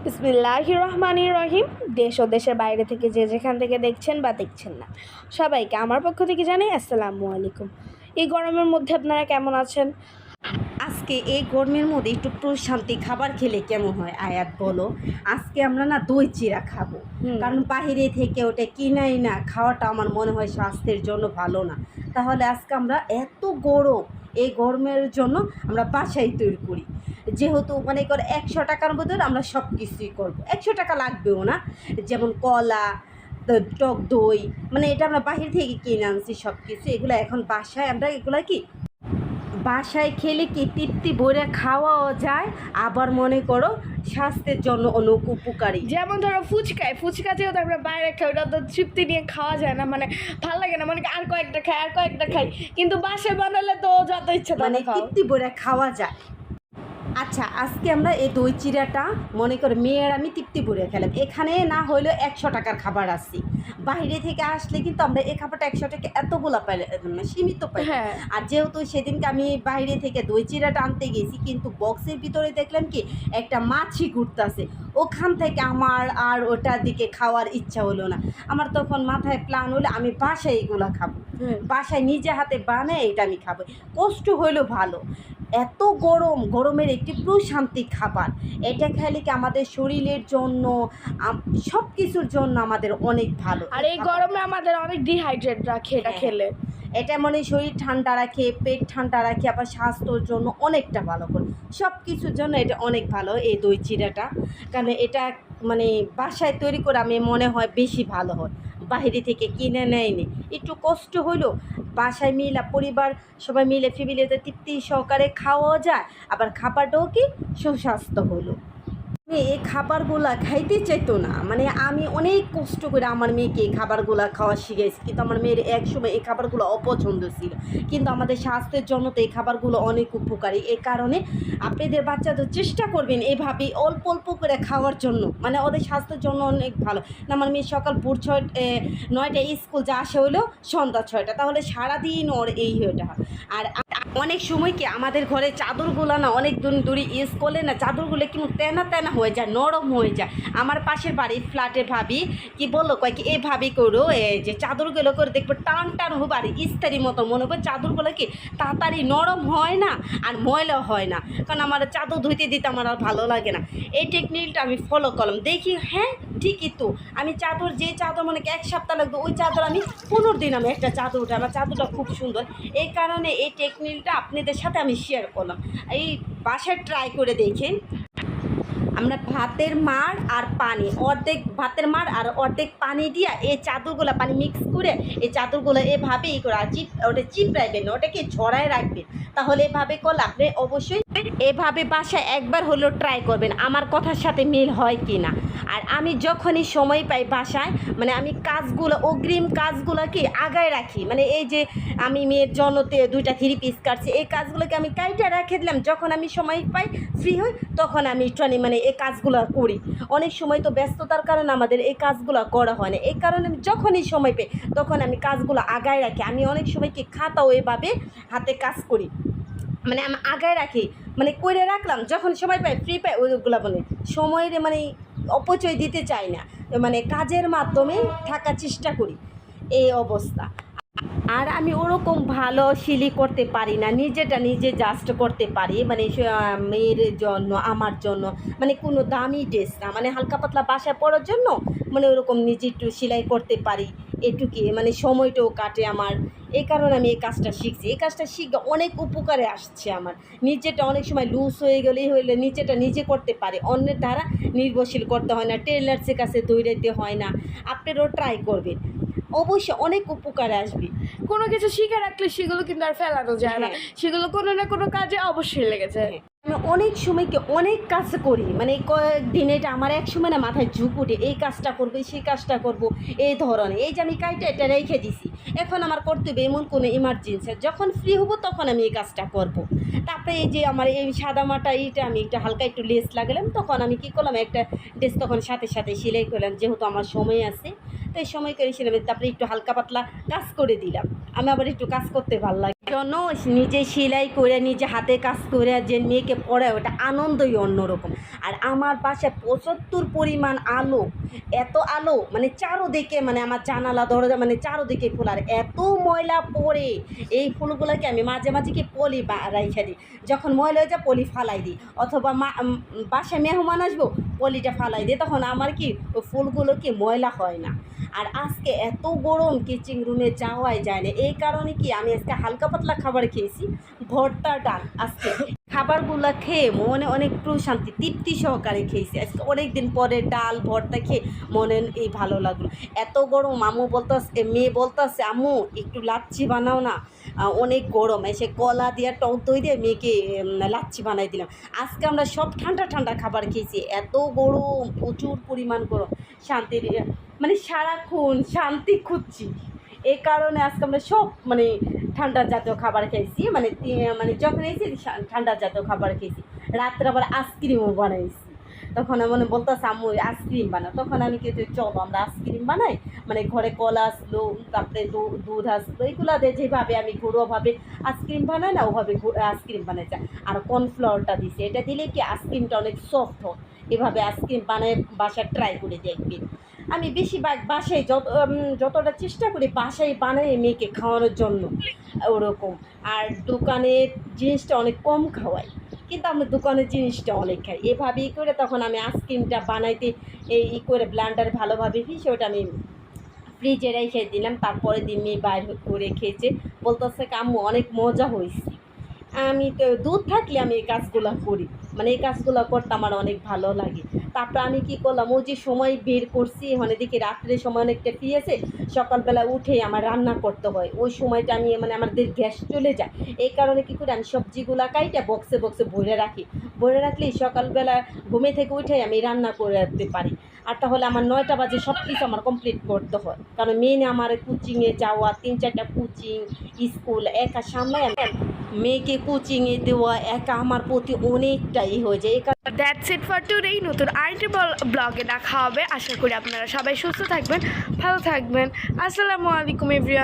বিসমিল্লাহির রহমানির রহিম। দেশ ও দেশের বাইরে থেকে যে যেখান থেকে দেখছেন বা দেখছেন না, সবাইকে আমার পক্ষ থেকে জানাই আসসালামু আলাইকুম। এই গরমের মধ্যে আপনারা কেমন আছেন? আজকে এই গরমের মধ্যে একটু প্রশান্তি খাবার খেলে কেমন হয় আয়াত বলো। আজকে আমরা না দই চিড়া খাবো, কারণ বাইরে থেকে ওটা কিনাই না খাওয়াটা আমার মনে হয় স্বাস্থ্যের জন্য ভালো না। তাহলে আজকে আমরা এত গরম, এই গরমের জন্য আমরা বাসায় তৈরি করি। যেহেতু মনে করে 100 টাকার মধ্যে আমরা সব কিছুই করবো, 100 টাকা লাগবেও না। যেমন কলা, টক দই, মানে এটা আমরা বাহির থেকে কিনে আনছি সব কিছু। এগুলো এখন বাসায় আমরা এগুলো কি বাসায় খেলে কি তৃপ্তি ভরে খাওয়াও যায়, আবার মনে করো স্বাস্থ্যের জন্য অনেক উপকারী। যেমন ধরো ফুচকা যেহেতু আমরা বাইরে খাই, ওটা তো তৃপ্তি নিয়ে খাওয়া যায় না, মানে ভালো লাগে না, মানে আর কয়েকটা খাই। কিন্তু বাসায় বানালে তো যত ইচ্ছা মানে তৃপ্তি ভরে খাওয়া যায়। আচ্ছা, আজকে আমরা এই দই চিড়াটা মনে করে মেয়ের আমি তৃপ্তি ভরে খেলাম। এখানে না হইলেও 100 টাকার খাবার আসছি, বাইরে থেকে আসলে কিন্তু আমরা এই খাবারটা 100 টাকা এতগুলা পাই সীমিত পাই। আর যেহেতু সেদিনকে আমি বাইরে থেকে দই চিড়াটা আনতে গেছি, কিন্তু বক্সের ভিতরে দেখলাম কি একটা মাছি ঘুরতেছে। ওখান থেকে আমার আর ওটার দিকে খাওয়ার ইচ্ছা হলো না। আমার তখন মাথায় প্ল্যান হলো আমি বাসায় এগুলো খাবো, বাসায় নিজে হাতে বানায় এটা আমি খাবো। কষ্ট হইলো ভালো, এত গরমের একটি প্রশান্তি খাবার। এটা খেলে কি আমাদের শরীরের জন্য, সব কিছুর জন্য আমাদের অনেক ভালো। আর এই গরমে আমাদের অনেক ডিহাইড্রেট রাখে এটা খেলে। এটা মানে শরীর ঠান্ডা রাখে, পেট ঠান্ডা রাখে, আবার স্বাস্থ্যর জন্য অনেকটা ভালো করে, সব কিছুর জন্য এটা অনেক ভালো এই দই চিড়াটা। কারণ এটা মানে বাসায় তৈরি করে আমি মনে হয় বেশি ভালো হয়, বাইরে থেকে কিনে নেয়নি। একটু কষ্ট হইলো, বাসায় মিলে পরিবার সবাই মিলে ফ্যামিলিতে তৃপ্তি সহকারে খাওয়াও যায়, আবার খাবারটাও কি সুস্বাস্থ্য হলো। এই খাবারগুলা খাইতে চাইতো না, মানে আমি অনেক কষ্ট করে আমার মেয়েকে এই খাবারগুলা খাওয়া শিখেছি, কিন্তু আমার মেয়ের একসময় এই খাবারগুলো অপছন্দ ছিল। কিন্তু আমাদের স্বাস্থ্যের জন্য তো এই খাবারগুলো অনেক উপকারী। এই কারণে আপনাদের বাচ্চাদের চেষ্টা করবেন এভাবে অল্প অল্প করে খাওয়ার জন্য, মানে ওদের স্বাস্থ্যের জন্য অনেক ভালো। না, আমার মেয়ে সকাল ভোর 9টায় স্কুল যা আসে হলো সন্ধ্যা 6টা, তাহলে সারাদিন ওর এই হয়েটা হয়। আর অনেক সময় কি আমাদের ঘরে চাদরগুলো না অনেক দিন ধরে ইউজ করলে না চাদরগুলো কিন্তু তেনা তেনা হয়ে যায়, নরম হয়ে যায়। আমার পাশের বাড়ির ফ্ল্যাটের ভাবি কি বললো, কয় কি এই ভাবি করো যে চাদরগুলো করে দেখবো টান টান হবে, আর ইস্তারির মতো মনে হবে। চাদরগুলো কি তাড়াতাড়ি নরম হয় না আর ময়লা হয় না, কারণ আমার চাদর ধুইতে দিতে আমার আর ভালো লাগে না। এই টেকনিকটা আমি ফলো করলাম, দেখি হ্যাঁ ঠিকই তো। আমি চাদর যে চাদর মানে 1 সপ্তাহ লাগতো, ওই চাদর আমি 15 দিন আমি একটা চাদর উঠে, আমার চাদরটা খুব সুন্দর। এই কারণে এই টেকনিকটা আপনাদের সাথে আমি শেয়ার করলাম। এই বাসায় ট্রাই করে দেখেন। আমরা ভাতের মাড় আর পানি, অর্ধেক ভাতের মাড় আর অর্ধেক পানি দিয়া এই চাদরগুলো পানি মিক্স করে এই চাদরগুলো এভাবে করে ওটা চিপড়াইবেন, ওটাকে ঝরায় রাখবেন। তাহলে এভাবে করলে আপনি অবশ্যই এভাবে বাসায় একবার হলেও ট্রাই করবেন, আমার কথার সাথে মিল হয় কি না। আর আমি যখনই সময় পাই বাসায়, মানে আমি কাজগুলো অগ্রিম কাজগুলো কি আগায় রাখি, মানে এই যে আমি মেয়ের জন্যতে 2টা 3 পিস কাটছি, এই কাজগুলোকে আমি কাইটা রেখে দিলাম। যখন আমি সময় পাই ফ্রি হই তখন আমি মানে এই কাজগুলো করি। অনেক সময় তো ব্যস্ততার কারণে আমাদের এই কাজগুলো করা হয় না, এই কারণে আমি যখনই সময় পাই তখন আমি কাজগুলো আগায় রাখি। আমি অনেক সময় কি খাতাও এভাবে হাতে কাজ করি, মানে আমি আগায় রাখি, মানে করে রাখলাম, যখন সময় পাই ফ্রি পাই ওইগুলো মানে সময়ের মানে অপচয় দিতে চাই না, মানে কাজের মাধ্যমে থাকার চেষ্টা করি, এই অবস্থা। আর আমি ওরকম ভালো সিলি করতে পারি না, নিজেটা নিজে জাস্ট করতে পারি, মানে মেয়ের জন্য আমার জন্য, মানে কোনো দামি ড্রেস না, মানে হালকা পাতলা বাসায় পরার জন্য, মানে ওরকম নিজে একটু সেলাই করতে পারি এটুকি, মানে সময়টাও কাটে আমার। এই কারণে আমি এই কাজটা শিখছি, এই কাজটা শিখে অনেক উপকারে আসছে আমার। নিজেটা অনেক সময় লুজ হয়ে গেলেই হইলে নিজেটা নিজে করতে পারে, অন্যের দ্বারা নির্ভরশীল করতে হয় না, টেলার্সের কাছে দৌড়াইতে হয় না। আপনারাও ট্রাই করবেন, অবশ্যই অনেক উপকারে আসবে। কোনো কিছু শিখে রাখলে সেগুলো কিন্তু আর ফেলানো যায় না, সেগুলো কোনো না কোনো কাজে অবশ্যই লেগেছে। আমি অনেক সময়কে অনেক কাজ করি, মানে কয়েকদিন এটা আমার এক সময় না মাথায় ঝুঁক উঠে, এই কাজটা করবো সেই কাজটা করব, এই ধরনের। এই যে আমি কাইটা এটা রেখে দিছি, এখন আমার করতে হবে এমন কোনো ইমার্জেন্সি, যখন ফ্রি হবো তখন আমি এই কাজটা করব। তারপরে এই যে আমার এই সাদা মাটা এইটা আমি একটা হালকা একটু লেস লাগালাম, তখন আমি কী করলাম একটা ড্রেস তখন সাথে সাথে সেলাই করলাম, যেহেতু আমার সময় আছে তো এই সময় করে সেলাই, তারপরে একটু হালকা পাতলা কাজ করে দিলাম। আমি আবার একটু কাজ করতে ভালো লাগে। জন্য নিজে সেলাই করে নিজে হাতে কাজ করে যে মেয়েকে পড়ায় ওটা আনন্দই অন্যরকম। আর আমার বাসায় প্রচুর পরিমাণ আলো, এত আলো মানে চারোদিকে, মানে আমার জানালা দরজা মানে চারোদিকে ফুল, আর এত ময়লা পড়ে এই ফুলগুলোকে আমি মাঝে মাঝে কি পলি রাইখা দিই, যখন ময়লা হয়ে যায় পলি ফালাই দিই, অথবা বাসায় মেহমান আসবো পলিটা ফালাই দিই, তখন আমার কি ওই ফুলগুলো কি ময়লা হয় না। আর আজকে এত গরম কিচেন রুমে যাওয়াই যায় না, এই কারণে কি আমি আজকে হালকা পাতলা খাবার খেয়েছি, ভর্তা ডাল। আজকে খাবারগুলো খেয়ে মনে অনেক প্রশান্তি তৃপ্তি সহকারে খেয়েছি আজকে, অনেক দিন পরে ডাল ভর্তা খেয়ে মনে এই ভালো লাগলো। এত গরম, আম্মু বলতেছে, মেয়ে বলতেছে আম্মু একটু লাচ্ছি বানাও না, অনেক গরম। এসে কলা দিয়ে টক দই দিয়ে মেয়েকে লাচ্ছি বানাই দিলাম। আজকে আমরা সব ঠান্ডা ঠান্ডা খাবার খেয়েছি, এত গরম, প্রচুর পরিমাণ গরম, শান্তির মানে সারাক্ষণ শান্তি খুঁজছি। এই কারণে আজকে আমরা সব মানে ঠান্ডা জাতীয় খাবার খেয়েছি, মানে যখন এসেছি ঠান্ডা জাতীয় খাবার খেয়েছি। রাত্রে আবার আইসক্রিমও বানাইছি, তখন মানে বলতেছে আম্মু আইসক্রিম বানাও, তখন আমি কিন্তু চলো আমরা আইসক্রিম বানাই, মানে ঘরে কলা আসলো, তারপরে দুধ আসলো, এইগুলো দিয়ে যেভাবে আমি ঘরোয়াভাবে আইসক্রিম বানাই না ওভাবে আইসক্রিম বানাইছে। আর কর্নফ্লাওয়ারটা দিছে, এটা দিলে কি আইসক্রিমটা অনেক সফট হয়। এভাবে আইসক্রিম বানায় বাসায় ট্রাই করে দেখবেন। আমি বেশিরভাগ বাসায় যতটা চেষ্টা করি বাসায় বানাই মেয়েকে খাওয়ানোর জন্য ওরকম। আর দোকানের জিনিসটা অনেক কম খাওয়াই, কিন্তু আমি দোকানের জিনিসটা অনেক খাই। এভাবেই করে তখন আমি আইসক্রিমটা বানাইতে এই করে ব্লান্ডারে ভালোভাবে পিষে ওটা আমি ফ্রিজে রেখে দিলাম। তারপরে দিন মেয়ে বাইর করে খেয়েছে, বলতেছে আম্মু অনেক মজা হয়েছে। আমি তো দুধ থাকলে আমি এই কাজগুলো করি, মানে এই কাজগুলো করতে আমার অনেক ভালো লাগে। তারপর আমি কি করলাম, ওই যে সময় বের করছি, মানে দেখি রাত্রে সময় অনেকটা ফ্রি আছে, সকালবেলা উঠে আমার রান্না করতে হয়, ওই সময়টা আমি মানে আমাদের গ্যাস চলে যায়। এই কারণে কী করি, আমি সবজিগুলো কাইটা বক্সে বক্সে ভরে রাখি, ভরে রাখলেই সকালবেলা ঘুমে থেকে উঠে আমি রান্না করে রাখতে পারি। আর তাহলে আমার 9টা বাজে সব কিছু আমার কমপ্লিট করতে হয়, কারণ মেয়ে আমার কোচিংয়ে যাওয়া, 3-4টা কোচিং স্কুল একা সামলায়, মেয়েকে কোচিংয়ে দেওয়া একা আমার প্রতি অনেকটাই হয়ে যায়। That's it for today. নতুন আরেকটি ব্লগে দেখা হবে। আশা করি আপনারা সবাই সুস্থ থাকবেন, ভালো থাকবেন। আসসালামু আলাইকুম এভরিওয়ান।